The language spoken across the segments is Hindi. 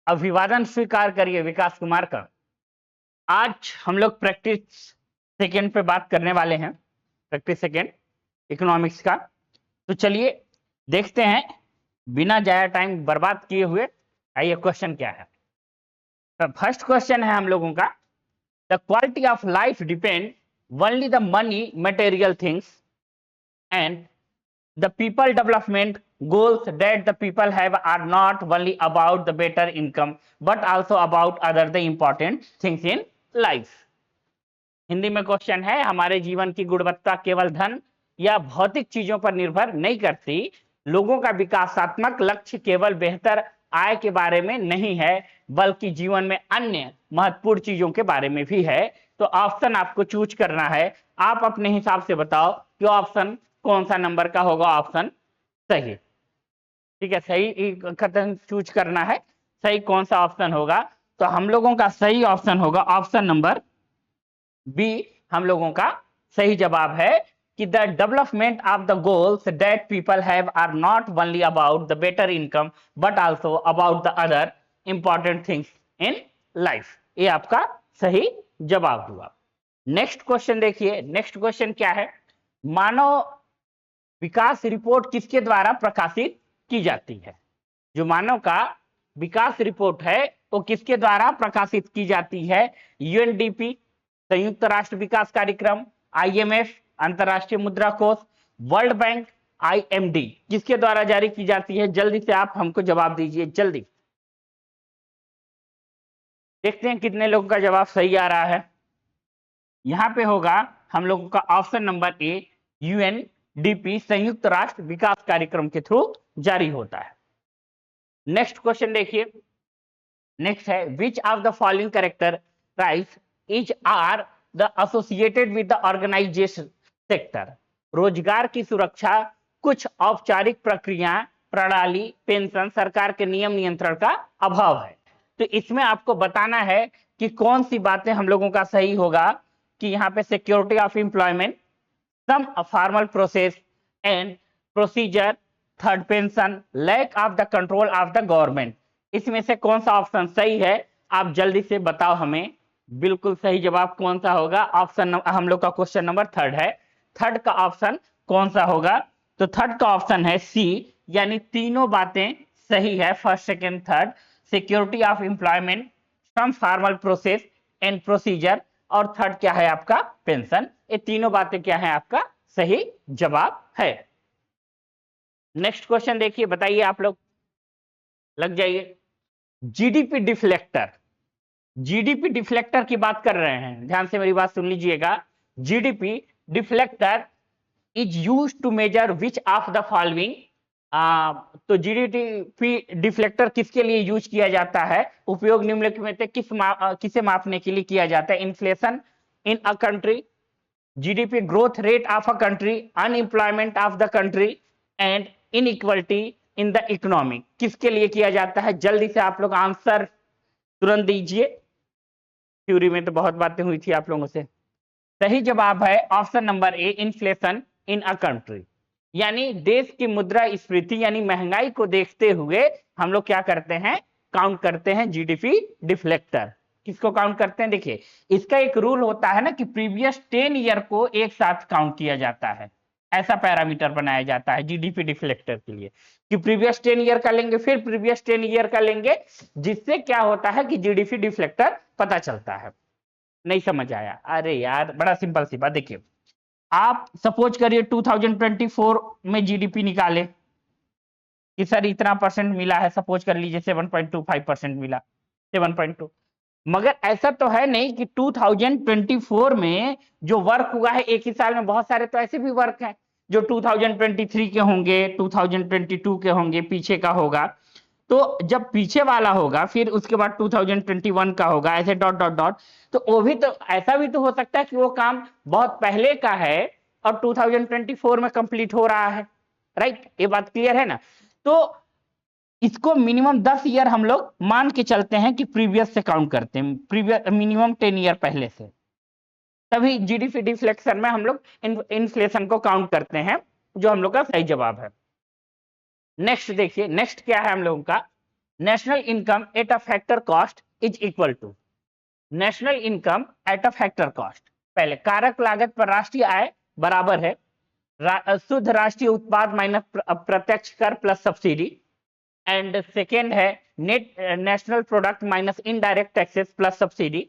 अभिवादन स्वीकार करिए विकास कुमार का। आज हम लोग प्रैक्टिस सेकेंड पे बात करने वाले हैं, प्रैक्टिस सेकेंड इकोनॉमिक्स का। तो चलिए देखते हैं बिना ज्यादा टाइम बर्बाद किए हुए। आइए क्वेश्चन क्या है। तो फर्स्ट क्वेश्चन है हम लोगों का, the quality of life depend only the money material things and the people development goals that the people have are not only about the better income but also about other the important things in life। Hindi में क्वेश्चन है, हमारे जीवन की गुणवत्ता केवल धन या भौतिक चीजों पर निर्भर नहीं करती। लोगों का विकासात्मक लक्ष्य केवल बेहतर आय के बारे में नहीं है बल्कि जीवन में अन्य महत्वपूर्ण चीजों के बारे में भी है। तो ऑप्शन आपको चूज करना है। आप अपने हिसाब से बताओ कि ऑप्शन कौन सा नंबर का होगा ऑप्शन सही। ठीक है, सही कथन चूज करना है। सही कौन सा ऑप्शन होगा? तो हम लोगों का सही ऑप्शन होगा ऑप्शन नंबर बी। हम लोगों का सही जवाब है कि the development of the goals that people have are not only about the better income but also about the other important things in life. ये आपका सही जवाब हुआ। नेक्स्ट क्वेश्चन देखिए। नेक्स्ट क्वेश्चन क्या है, मानव विकास रिपोर्ट किसके द्वारा प्रकाशित की जाती है? जो मानव का विकास रिपोर्ट है वो किसके द्वारा प्रकाशित की जाती है? यूएनडीपी, संयुक्त राष्ट्र विकास कार्यक्रम, आईएमएफ, अंतरराष्ट्रीय मुद्रा कोष, वर्ल्ड बैंक, आईएमडी, किसके द्वारा जारी की जाती है? जल्दी से आप हमको जवाब दीजिए, जल्दी। देखते हैं कितने लोगों का जवाब सही आ रहा है। यहां पे होगा हम लोगों का ऑप्शन नंबर ए, यूएनडीपी संयुक्त राष्ट्र विकास कार्यक्रम के थ्रू जारी होता है। नेक्स्ट क्वेश्चन देखिए। नेक्स्ट है, which of the following characterise is are the associated with the organisation sector? रोजगार की सुरक्षा, कुछ औपचारिक प्रक्रिया, प्रणाली, पेंशन, सरकार के नियम नियंत्रण का अभाव है। तो इसमें आपको बताना है कि कौन सी बातें हम लोगों का सही होगा। कि यहाँ पे security of employment, some formal process and procedure, third pension, lack of the control of the government. इसमें से कौन सा ऑप्शन सही है? आप जल्दी से बताओ हमें। बिल्कुल सही जवाब कौन सा होगा? ऑप्शन हम लोग का क्वेश्चन नंबर थर्ड है। थर्ड का ऑप्शन कौन सा होगा? तो थर्ड का ऑप्शन है सी, यानी तीनों बातें सही है। First, second, third, security of employment, some formal process and procedure, और थर्ड क्या है आपका? पेंशन। ये तीनों बातें क्या है? आपका सही जवाब है। नेक्स्ट क्वेश्चन देखिए, बताइए आप लोग, लग जाइए। जीडीपी डिफ्लेक्टर, जीडीपी डिफ्लेक्टर की बात कर रहे हैं, ध्यान से मेरी बात सुन लीजिएगा। GDP deflector is used to measure which of the following. तो जीडीपी डिफ्लेक्टर किसके लिए यूज किया जाता है? उपयोग निम्नलिखित में से किसे मापने के लिए किया जाता है? Inflation in a country, GDP growth rate of a country, unemployment of the country and inequality in the economy. किसके लिए किया जाता है? जल्दी से आप लोग आंसर तुरंत दीजिए। थ्योरी में तो बहुत बातें हुई थी आप लोगों से। सही जवाब है option number A, inflation in a country. यानी देश की मुद्रास्फीति यानी महंगाई को देखते हुए हम लोग क्या करते हैं? काउंट करते हैं जीडीपी डिफ्लेक्टर। किसको काउंट करते हैं? देखिए, इसका एक रूल होता है ना कि प्रीवियस 10 ईयर को एक साथ काउंट किया जाता है। ऐसा पैरामीटर बनाया जाता है जीडीपी डिफ्लेक्टर के लिए कि प्रीवियस 10 ईयर का लेंगे, फिर प्रीवियस 10 ईयर का लेंगे, जिससे क्या होता है कि जीडीपी डिफ्लेक्टर पता चलता है। नहीं समझ आया? अरे यार, बड़ा सिंपल सी बात। देखिए, आप सपोज करिए 2024 में जीडीपी निकाले कि सर इतना परसेंट मिला है, सपोज कर लीजिए 7.25% मिला, 7.2। मगर ऐसा तो है नहीं कि 2024 में जो वर्क हुआ है एक ही साल में, बहुत सारे तो ऐसे भी वर्क हैं जो 2023 के होंगे, 2022 के होंगे, पीछे का होगा। तो जब पीछे वाला होगा फिर उसके बाद 2021 का होगा, ऐसे डॉट डॉट डॉट। तो वो भी तो, ऐसा भी तो हो सकता है कि वो काम बहुत पहले का है और 2024 में कंप्लीट हो रहा है। राइट, ये बात क्लियर है ना? तो इसको मिनिमम 10 ईयर हम लोग मान के चलते हैं कि प्रीवियस से काउंट करते हैं, प्रीवियस मिनिमम 10 ईयर पहले से। तभी जीडीपी डिफ्लेक्शन में हम लोग इन्फ्लेशन को काउंट करते हैं, जो हम लोग का सही जवाब है। नेक्स्ट देखिए, नेक्स्ट क्या है हम लोगों का? National income at a factor cost is equal to, national income at a factor cost, पहले कारक लागत पर राष्ट्रीय आय बराबर है शुद्ध राष्ट्रीय उत्पाद माइनस प्रत्यक्ष कर प्लस सब्सिडी, एंड सेकेंड है net national product minus indirect taxes plus subsidy,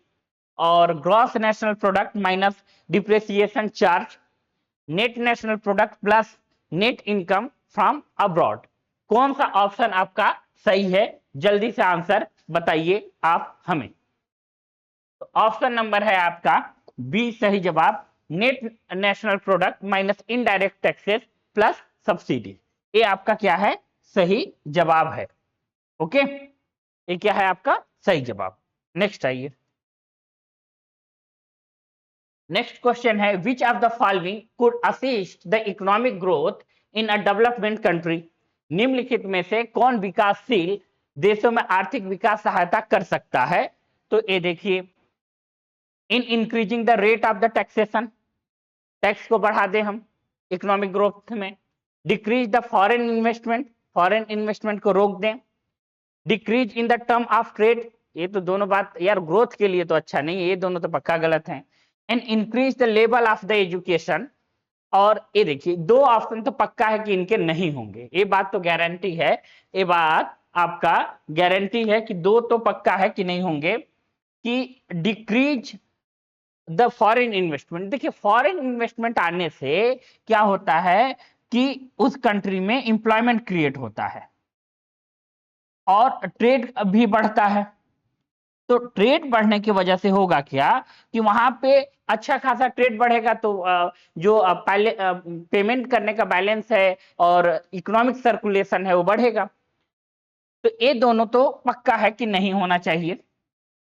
और gross national product minus depreciation charge, net national product plus net income from abroad. कौन सा ऑप्शन आपका सही है, जल्दी से आंसर बताइए आप हमें। तो ऑप्शन नंबर है आपका बी सही जवाब, net national product minus indirect taxes plus subsidy, ये आपका क्या है, सही जवाब है। ओके, ये क्या है आपका सही जवाब। नेक्स्ट आइए, नेक्स्ट क्वेश्चन है which of the following could assist the economic growth in a development country, निम्नलिखित में से कौन विकासशील देशों में आर्थिक विकास सहायता कर सकता है। तो ये देखिए, in increasing the rate of the taxation, tax को बढ़ा दें हम इकोनॉमिक ग्रोथ में, decrease the foreign investment, foreign investment को रोक दें, decrease in the term of trade, ये तो दोनों बात यार ग्रोथ के लिए तो अच्छा नहीं है, ये दोनों तो पक्का गलत है, and increase the level of the education, और ये देखिए दो ऑप्शन तो पक्का है कि इनके नहीं होंगे, ये बात तो गारंटी है, ये बात आपका गारंटी है कि दो तो पक्का है कि नहीं होंगे, कि डिक्रीज द फॉरेन इन्वेस्टमेंट। देखिए फॉरेन इन्वेस्टमेंट आने से क्या होता है कि उस कंट्री में एम्प्लॉयमेंट क्रिएट होता है और ट्रेड भी बढ़ता है, तो ट्रेड बढ़ने की वजह से होगा क्या कि वहां पे अच्छा खासा ट्रेड बढ़ेगा, तो जो पहले पेमेंट करने का बैलेंस है और इकोनॉमिक सर्कुलेशन है वो बढ़ेगा। तो ये दोनों तो पक्का है कि नहीं होना चाहिए,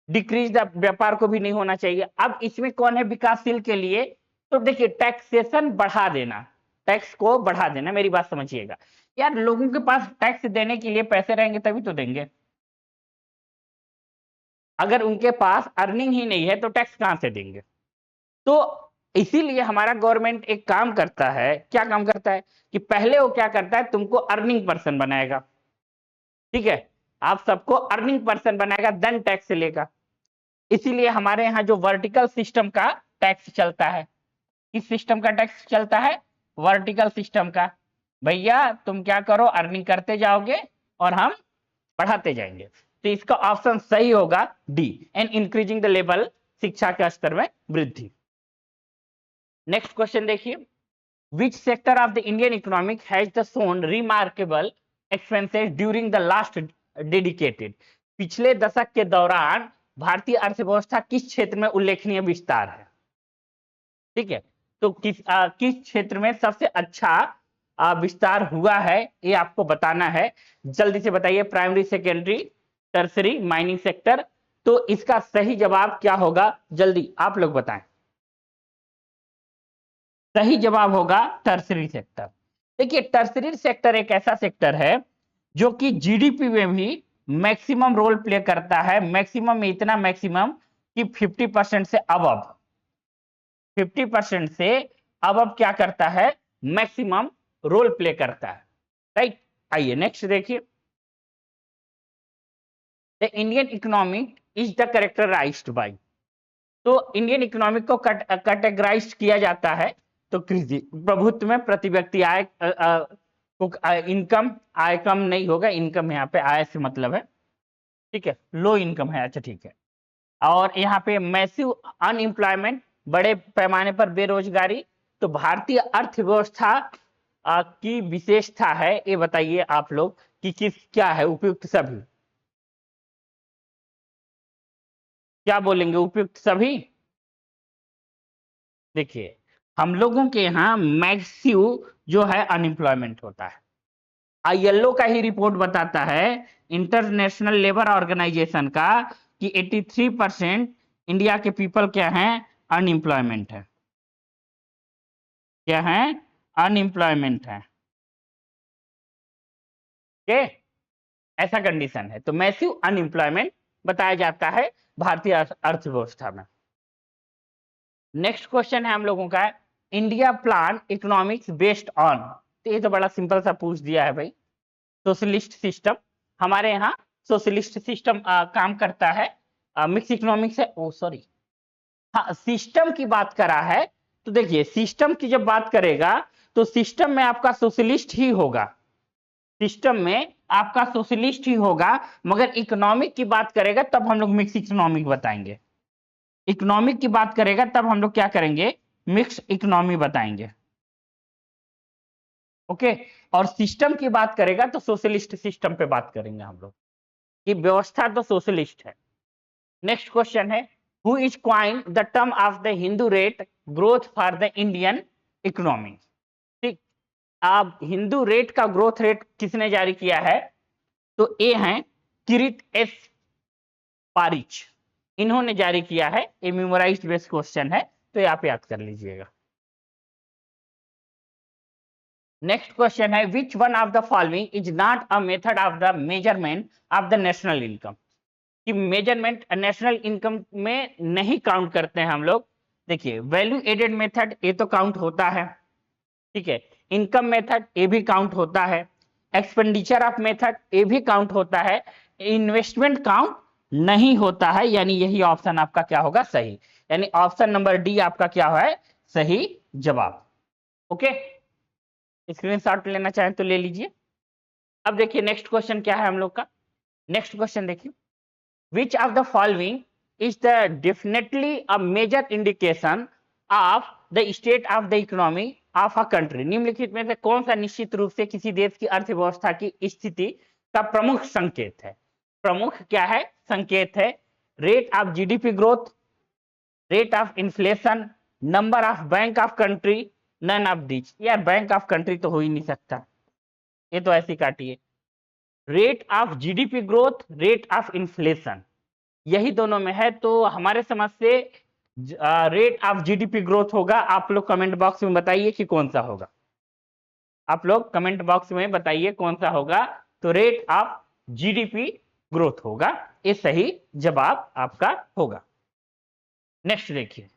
डिक्रीज द व्यापार को भी नहीं होना चाहिए। अब इसमें कौन है विकासशील के लिए, तो देखिए टैक्सेशन बढ़ा देना, टैक्स को बढ़ा देना, मेरी बात समझिएगा यार, लोगों के पास टैक्स देने के लिए पैसे रहेंगे तभी तो देंगे, अगर उनके पास अर्निंग ही नहीं है तो टैक्स कहां से देंगे। तो इसीलिए हमारा गवर्नमेंट एक काम करता है, क्या काम करता है कि पहले वो क्या करता है, तुमको अर्निंग पर्सन बनाएगा, ठीक है, आप सबको अर्निंग पर्सन बनाएगा देन टैक्स लेगा। इसीलिए हमारे यहाँ जो वर्टिकल सिस्टम का टैक्स चलता है, किस सिस्टम का टैक्स चलता है, वर्टिकल सिस्टम का। भैया तुम क्या करो, अर्निंग करते जाओगे और हम बढ़ाते जाएंगे, तो इसका ऑप्शन सही होगा D, and increasing the level, शिक्षा के स्तर में वृद्धि। नेक्स्ट क्वेश्चन देखिए, विच sector of the Indian economic has the shown remarkable expenses during the last dedicated, पिछले दशक के दौरान भारतीय अर्थव्यवस्था किस क्षेत्र में उल्लेखनीय विस्तार है, ठीक है, तो किस क्षेत्र में सबसे अच्छा विस्तार हुआ है ये आपको बताना है, जल्दी से बताइए, primary secondary tertiary mining sector, तो इसका सही जवाब क्या होगा, जल्दी आप लोग बताएं। सही जवाब होगा टर्सरी सेक्टर। देखिए टर्सरी सेक्टर एक ऐसा सेक्टर है जो कि जीडीपी में भी मैक्सिमम रोल प्ले करता है, मैक्सिमम में इतना मैक्सिमम कि 50% से अबव, 50% से अबव क्या करता है, मैक्सिमम रोल प्ले करता है, राइट। आइए नेक्स्ट देखिए, the Indian economic is the characterised by, तो इंडियन इकोनॉमिक को कैटेगराइज किया जाता है, तो कृषि प्रभुत्व में प्रति व्यक्ति आय इनकम, आय कम नहीं होगा, इनकम यहाँ पे आय से मतलब है, ठीक है, लो इनकम है, अच्छा ठीक है, और यहाँ पे मैसिव अनएम्प्लॉयमेंट, बड़े पैमाने पर बेरोजगारी, तो भारतीय अर्थव्यवस्था की विशेषता है, ये बताइए आप लोग कि किस क्या है, उपयुक्त सभी, क्या बोलेंगे, उपयुक्त सभी। देखिए हम लोगों के यहाँ मैक्सिव जो है अनएम्प्लॉयमेंट होता है, आईएलओ का ही रिपोर्ट बताता है, इंटरनेशनल लेबर ऑर्गेनाइजेशन का, कि 83% इंडिया के पीपल क्या हैं, अनएम्प्लॉयमेंट है, क्या है, अनएम्प्लॉयमेंट है, ओके, ऐसा कंडीशन है, तो मैसिव अनएम्प्लॉयमेंट बताया जाता है भारतीय अर्थव्यवस्था में। नेक्स्ट क्वेश्चन है हम लोगों का, India plan economics based on, तो ये तो बड़ा सिंपल सा पूछ दिया है भाई, सोशलिस्ट सिस्टम, हमारे यहाँ सोशलिस्ट सिस्टम काम करता है। मिक्स इकोनॉमिक्स है, ओ सॉरी, हाँ सिस्टम की बात करा है। तो देखिए सिस्टम की जब बात करेगा तो सिस्टम में आपका सोशलिस्ट ही होगा, सिस्टम में आपका सोशलिस्ट ही होगा, मगर इकोनॉमिक की बात करेगा तब हम लोग मिक्स इकोनॉमिक बताएंगे। इकोनॉमिक की बात करेगा तब हम लोग क्या करेंगे, मिक्स इकोनॉमी बताएंगे। ओके, और सिस्टम की बात करेगा तो सोशलिस्ट सिस्टम पे बात करेंगे हम लोग, कि व्यवस्था तो सोशलिस्ट है। नेक्स्ट क्वेश्चन है, who is coin the term of the Hindu rate growth for the Indian economy. ठीक, अब हिंदू रेट का ग्रोथ रेट किसने जारी किया है, तो ए हैं किरीट एस पारिच, इन्होंने जारी किया है। ये मेमोराइज्ड बेस्ड क्वेश्चन है, तो ये आप याद कर लीजिएगा। नेक्स्ट क्वेश्चन है, which one of the following is not a method of the measurement of the national income. कि मेजरमेंट नेशनल इनकम में नहीं काउंट करते हैं हम लोग। देखिए वैल्यू एडेड मेथड ये तो काउंट होता है, ठीक है, इनकम मेथड ये भी काउंट होता है, एक्सपेंडिचर ऑफ मेथड ये भी काउंट होता है, इन्वेस्टमेंट काउंट नहीं होता है, यानी यही ऑप्शन आपका क्या होगा, सही, यानी ऑप्शन नंबर डी आपका क्या है, सही जवाब। ओके, स्क्रीनशॉट लेना चाहें तो ले लीजिए। अब देखिए नेक्स्ट क्वेश्चन क्या है हम लोग का। नेक्स्ट क्वेश्चन देखिए, which of the following is the definitely a major indication of the state of the economy of a country। निम्नलिखित में से कौन सा निश्चित रूप से किसी देश की अर्थव्यवस्था की स्थिति का प्रमुख संकेत है। प्रमुख क्या है, संकेत है। Rate of GDP growth, rate of inflation, number of bank of country, none of this. यार बैंक ऑफ कंट्री तो हो ही नहीं सकता, ये तो ऐसी काटिए। Rate of GDP growth, rate of inflation, यही दोनों में है, तो हमारे समझ से रेट ऑफ जीडीपी ग्रोथ होगा। आप लोग कमेंट बॉक्स में बताइए कि कौन सा होगा, आप लोग कमेंट बॉक्स में बताइए कौन सा होगा। तो रेट ऑफ जीडीपी ग्रोथ होगा, ये सही जवाब आपका होगा। नेक्स्ट देखिए,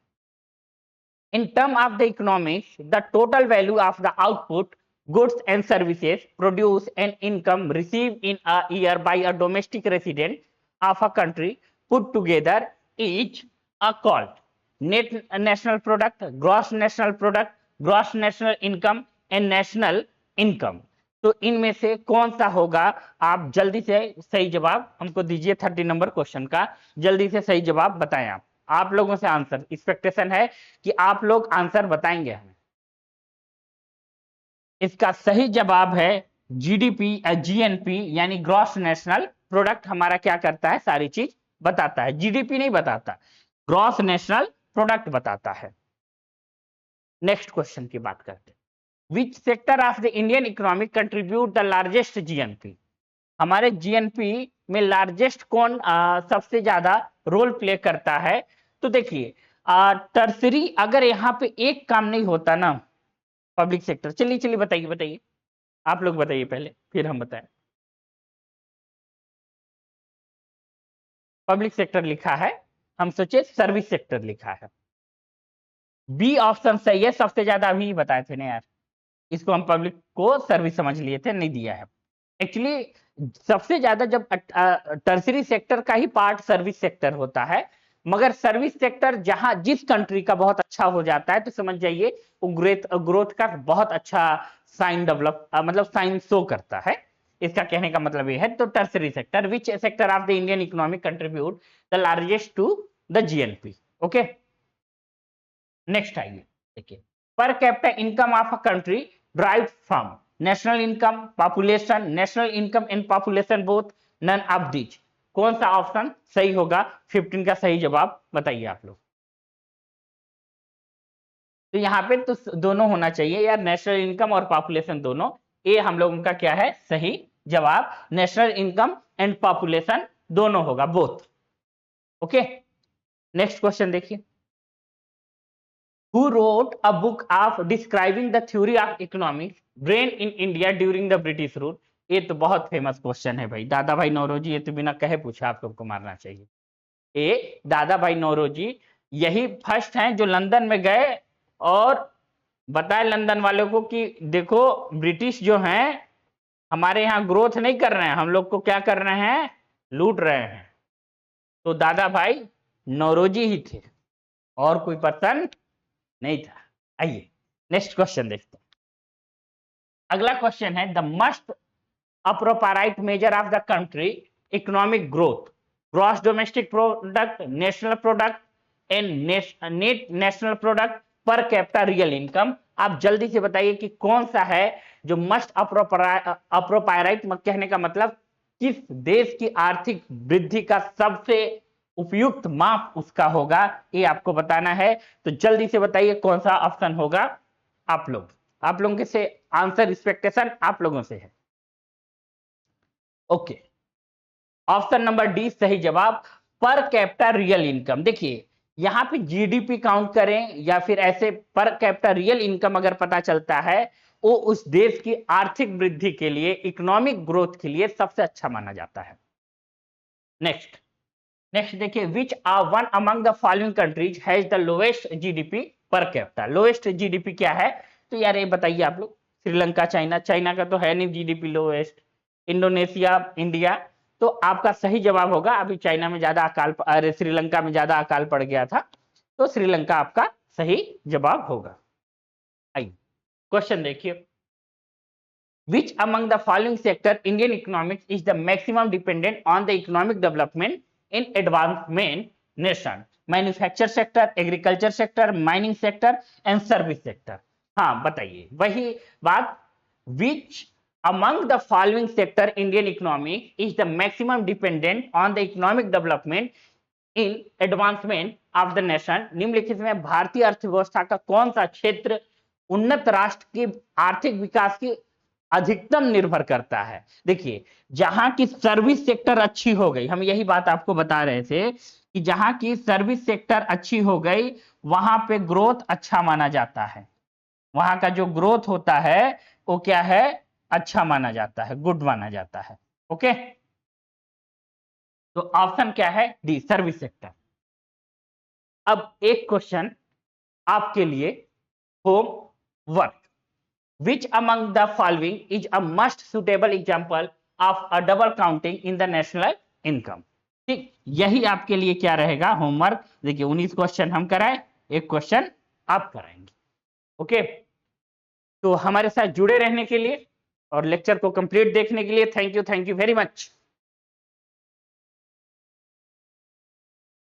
in term of the economics the total value of the output goods and services produce and income received in a year by a domestic resident of a country put together is called net national product, gross national product, gross national income and national income। तो इनमें से कौन सा होगा, आप जल्दी से सही जवाब हमको दीजिए। 30 नंबर क्वेश्चन का जल्दी से सही जवाब बताएं। आप लोगों से आंसर एक्सपेक्टेशन है कि आप लोग आंसर बताएंगे हमें। इसका सही जवाब है जीडीपी, जीएनपी यानी ग्रॉस नेशनल प्रोडक्ट हमारा क्या करता है, सारी चीज बताता है, जीडीपी नहीं बताता, ग्रॉस नेशनल प्रोडक्ट बताता है। नेक्स्ट क्वेश्चन की बात करते हैं, विच sector of the Indian economy contribute the largest GNP. हमारे जीएनपी में लार्जेस्ट कौन सबसे ज्यादा रोल प्ले करता है। तो देखिए टर्सरी, अगर यहाँ पे एक काम नहीं होता ना, पब्लिक सेक्टर, चलिए बताइए बताइए, आप लोग बताइए पहले फिर हम बताएं। पब्लिक सेक्टर लिखा है, हम सोचे सर्विस सेक्टर लिखा है। बी ऑप्शन सही है, सबसे ज्यादा अभी बताए थे ना यार, इसको हम पब्लिक को सर्विस समझ लिए थे, नहीं दिया है। एक्चुअली सबसे ज्यादा जब टर्सरी सेक्टर का ही पार्ट सर्विस सेक्टर होता है, मगर सर्विस सेक्टर जहां जिस कंट्री का बहुत अच्छा हो जाता है तो समझ जाइए वो ग्रोथ का बहुत अच्छा साइन डेवलप मतलब साइन शो करता है, इसका कहने का मतलब ये है। तो tertiary sector, which sector of the Indian economy contribute the largest to the GNP. Okay, next आइए देखिए, per capita income of a country derived from national income, population, national income and population both, none of this. कौन सा ऑप्शन सही होगा, 15 का सही जवाब बताइए आप लोग। तो यहाँ पे तो दोनों होना चाहिए यार, नेशनल इनकम और पॉपुलेशन दोनों, ये हम लोगों का क्या है, सही जवाब। नेशनल इनकम एंड पॉपुलेशन दोनों होगा, बोथ। ओके, नेक्स्ट क्वेश्चन देखिए, Who wrote a book of describing the theory of economics brain in India during the British rule। ये तो बहुत फेमस क्वेश्चन है भाई, दादा भाई नौरोजी, ये तो बिना कहे पूछा आप लोग को मारना चाहिए। ये दादा भाई नौरोजी यही फर्स्ट हैं जो लंदन में गए और बताए लंदन वालों को कि देखो ब्रिटिश जो हैं हमारे यहाँ ग्रोथ नहीं कर रहे हैं, हम लोग को क्या कर रहे हैं, लूट रहे हैं, तो दादा भाई नौरोजी ही थे और कोई पर्सन नहीं था। आइए नेक्स्ट क्वेश्चन देखते हैं। अगला क्वेश्चन है, the most appropriate measure of the country economic growth, gross domestic product, national product and net national product, per capita real income. आप जल्दी से बताइए कि कौन सा है जो मस्ट अप्रोपाराइट कहने का मतलब किस देश की आर्थिक वृद्धि का सबसे उपयुक्त माप उसका होगा, ये आपको बताना है। तो जल्दी से बताइए कौन सा ऑप्शन होगा। आप लोगों के से आंसर एक्सपेक्टेशन आप लोगों से है। ओके, ऑप्शन नंबर डी सही जवाब, पर कैपिटा रियल इनकम। देखिए यहां पे जीडीपी काउंट करें या फिर ऐसे पर कैपिटा रियल इनकम अगर पता चलता है, वो उस देश की आर्थिक वृद्धि के लिए, इकोनॉमिक ग्रोथ के लिए सबसे अच्छा माना जाता है। नेक्स्ट देखिए, which are one among the following countries has the lowest GDP per capita. Lowest GDP क्या है, तो यार ये बताइए आप लोग। श्रीलंका, चाइना का तो है नहीं जीडीपी लोएस्ट, इंडोनेशिया, इंडिया। तो आपका सही जवाब होगा, अभी चाइना में ज्यादा अकाल, अरे श्रीलंका में ज्यादा अकाल पड़ गया था, तो श्रीलंका आपका सही जवाब होगा। आइए क्वेश्चन देखिए, which among the following sector Indian economics is the maximum dependent on the economic development in advancement nation? Manufacture sector, agriculture sector, mining sector and service sector. हाँ बताइए वही बात, which among the following sector Indian economic is the maximum dependent on the economic development in advancement of the nation? निम्नलिखित में भारतीय अर्थव्यवस्था का कौन सा क्षेत्र उन्नत राष्ट्र के आर्थिक विकास की अधिकतम निर्भर करता है? देखिए जहां की सर्विस सेक्टर अच्छी हो गई, हम यही बात आपको बता रहे थे कि जहां की सर्विस सेक्टर अच्छी हो गई वहां पे ग्रोथ अच्छा माना जाता है, वहां का जो ग्रोथ होता है वो क्या है, अच्छा माना जाता है, गुड माना जाता है। ओके, तो ऑप्शन क्या है, डी सर्विस सेक्टर। अब एक क्वेश्चन आपके लिए, home work, which among the following is a most suitable example of a double counting in the national income? ठीक, यही आपके लिए क्या रहेगा होमवर्क। देखिए 19 क्वेश्चन हम कराएं, एक क्वेश्चन आप कराएंगे। ओके, तो हमारे साथ जुड़े रहने के लिए और लेक्चर को कंप्लीट देखने के लिए थैंक यू वेरी मच।